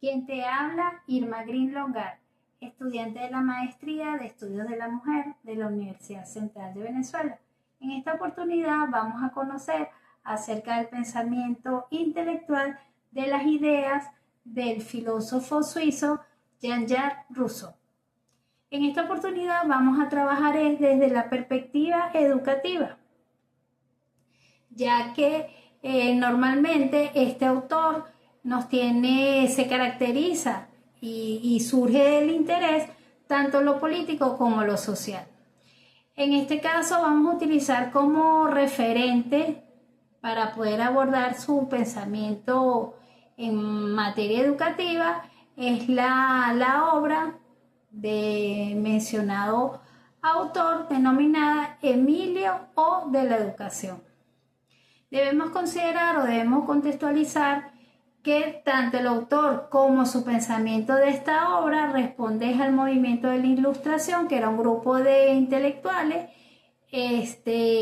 Quien te habla, Irma Green Longar, estudiante de la Maestría de Estudios de la Mujer de la Universidad Central de Venezuela. En esta oportunidad vamos a conocer acerca del pensamiento intelectual de las ideas del filósofo suizo Jean-Jacques Rousseau. En esta oportunidad vamos a trabajar desde la perspectiva educativa, ya que normalmente este autor se caracteriza y surge del interés tanto lo político como lo social. En este caso vamos a utilizar como referente para poder abordar su pensamiento en materia educativa es la obra de mencionado autor denominada Emilio O de la Educación. Debemos considerar o debemos contextualizar que tanto el autor como su pensamiento de esta obra responde al movimiento de la Ilustración, que era un grupo de intelectuales que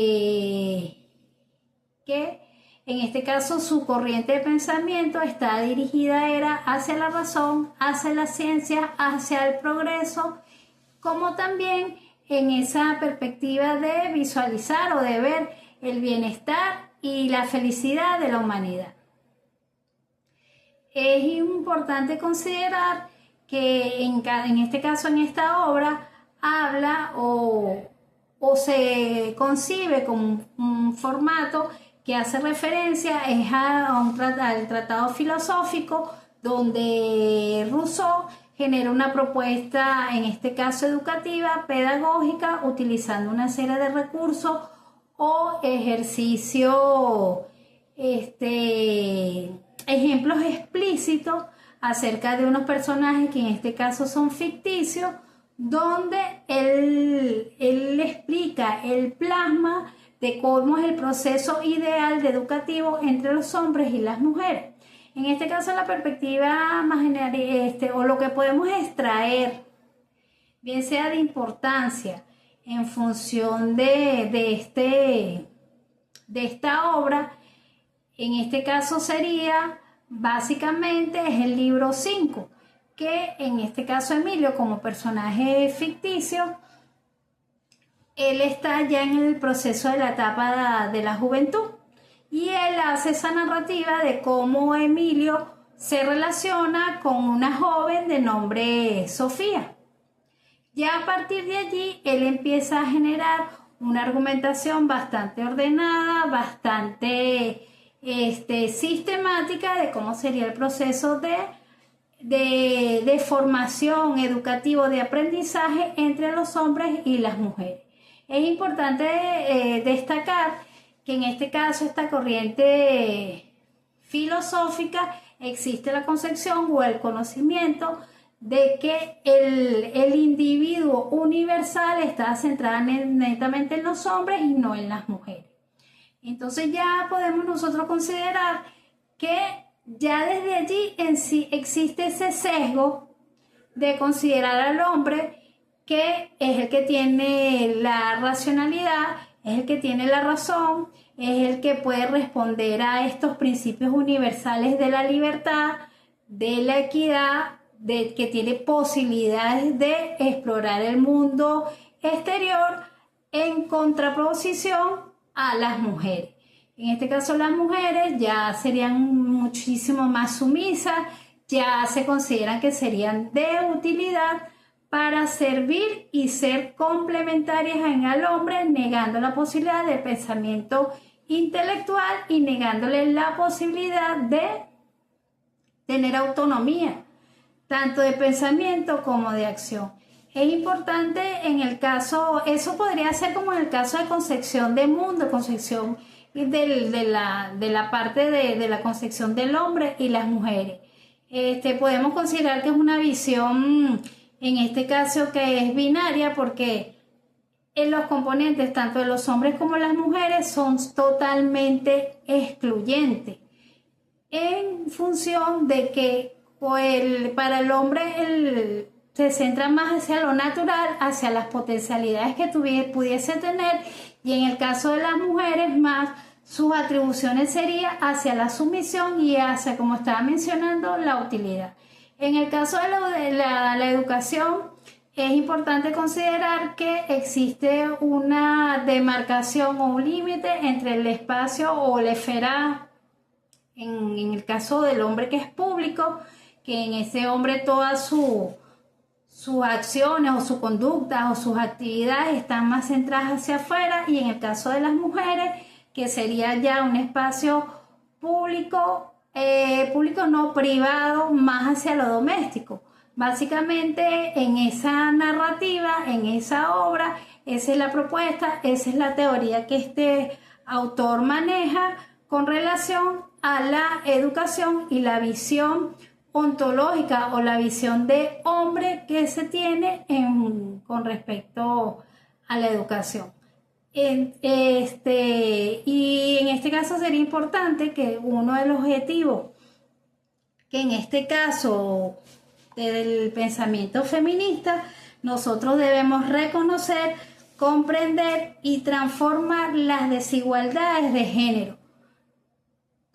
en este caso su corriente de pensamiento está dirigida hacia la razón, hacia la ciencia, hacia el progreso, como también en esa perspectiva de visualizar o de ver el bienestar y la felicidad de la humanidad. Es importante considerar que en este caso, en esta obra, habla o se concibe como un formato que hace referencia al tratado filosófico donde Rousseau genera una propuesta, en este caso educativa, pedagógica, utilizando una serie de recursos o ejercicios, ejemplos explícitos acerca de unos personajes que en este caso son ficticios, donde él explica, él plasma de cómo es el proceso ideal de educativo entre los hombres y las mujeres. En este caso, la perspectiva más general, o lo que podemos extraer, bien sea de importancia en función de esta obra, en este caso sería, básicamente, es el libro 5, que en este caso Emilio, como personaje ficticio, él está ya en el proceso de la etapa de la juventud y él hace esa narrativa de cómo Emilio se relaciona con una joven de nombre Sofía. Ya a partir de allí, él empieza a generar una argumentación bastante ordenada, bastante sistemática de cómo sería el proceso de formación educativo, de aprendizaje entre los hombres y las mujeres. Es importante destacar que en este caso, esta corriente filosófica, existe la concepción o el conocimiento de que el individuo universal está centrado netamente en los hombres y no en las mujeres. Entonces ya podemos nosotros considerar que ya desde allí en sí existe ese sesgo de considerar al hombre que es el que tiene la racionalidad, es el que tiene la razón, es el que puede responder a estos principios universales de la libertad, de la equidad, de que tiene posibilidades de explorar el mundo exterior en contraposición a las mujeres. En este caso, las mujeres ya serían muchísimo más sumisas, ya se consideran que serían de utilidad para servir y ser complementarias al hombre, negando la posibilidad del pensamiento intelectual y negándole la posibilidad de tener autonomía, tanto de pensamiento como de acción. Es importante en el caso, eso podría ser como en el caso de concepción de mundo, concepción de la parte de la concepción del hombre y las mujeres. Podemos considerar que es una visión, en este caso, que es binaria, porque en los componentes tanto de los hombres como las mujeres son totalmente excluyentes, en función de que para el hombre se centra más hacia lo natural, hacia las potencialidades que pudiese tener, y en el caso de las mujeres más sus atribuciones serían hacia la sumisión y hacia, como estaba mencionando, la utilidad. En el caso de la educación, es importante considerar que existe una demarcación o un límite entre el espacio o la esfera, en el caso del hombre que es público, que en ese hombre todas sus acciones o su conducta o sus actividades están más centradas hacia afuera, y en el caso de las mujeres, que sería ya un espacio público, público no privado, más hacia lo doméstico. Básicamente en esa narrativa, en esa obra, esa es la propuesta, esa es la teoría que este autor maneja con relación a la educación y la visión ontológica o la visión de hombre que se tiene con respecto a la educación. Y en este caso sería importante que uno de los objetivos que en este caso del pensamiento feminista, nosotros debemos reconocer, comprender y transformar las desigualdades de género,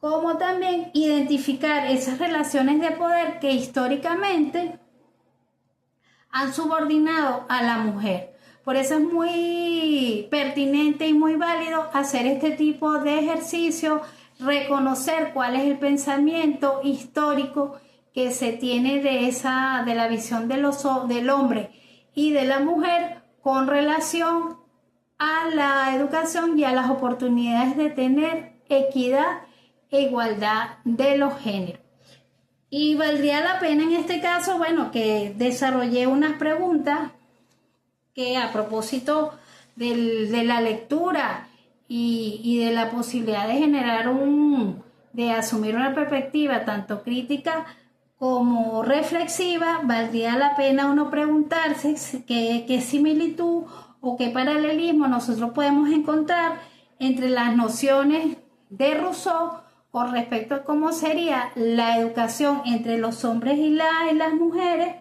como también identificar esas relaciones de poder que históricamente han subordinado a la mujer. Por eso es muy pertinente y muy válido hacer este tipo de ejercicio, reconocer cuál es el pensamiento histórico que se tiene de la visión del hombre y de la mujer con relación a la educación y a las oportunidades de tener equidad e igualdad de los géneros. Y valdría la pena en este caso, bueno, que desarrollé unas preguntas que a propósito de la lectura y de la posibilidad de generar de asumir una perspectiva tanto crítica como reflexiva, valdría la pena uno preguntarse qué similitud o qué paralelismo nosotros podemos encontrar entre las nociones de Rousseau con respecto a cómo sería la educación entre los hombres y las mujeres,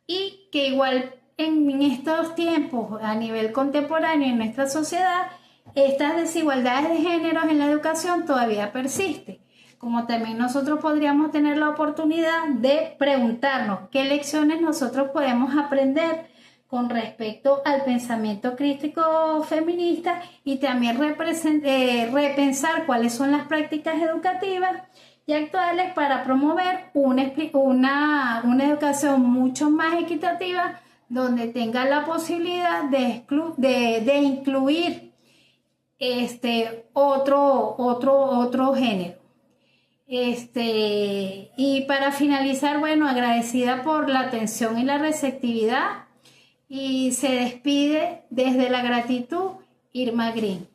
y que igual en estos tiempos a nivel contemporáneo en nuestra sociedad estas desigualdades de géneros en la educación todavía persisten. Como también nosotros podríamos tener la oportunidad de preguntarnos qué lecciones nosotros podemos aprender con respecto al pensamiento crítico feminista, y también repensar cuáles son las prácticas educativas y actuales para promover una educación mucho más equitativa, donde tenga la posibilidad de incluir otro género. Y para finalizar, bueno, agradecida por la atención y la receptividad, y se despide desde la gratitud Irma Green.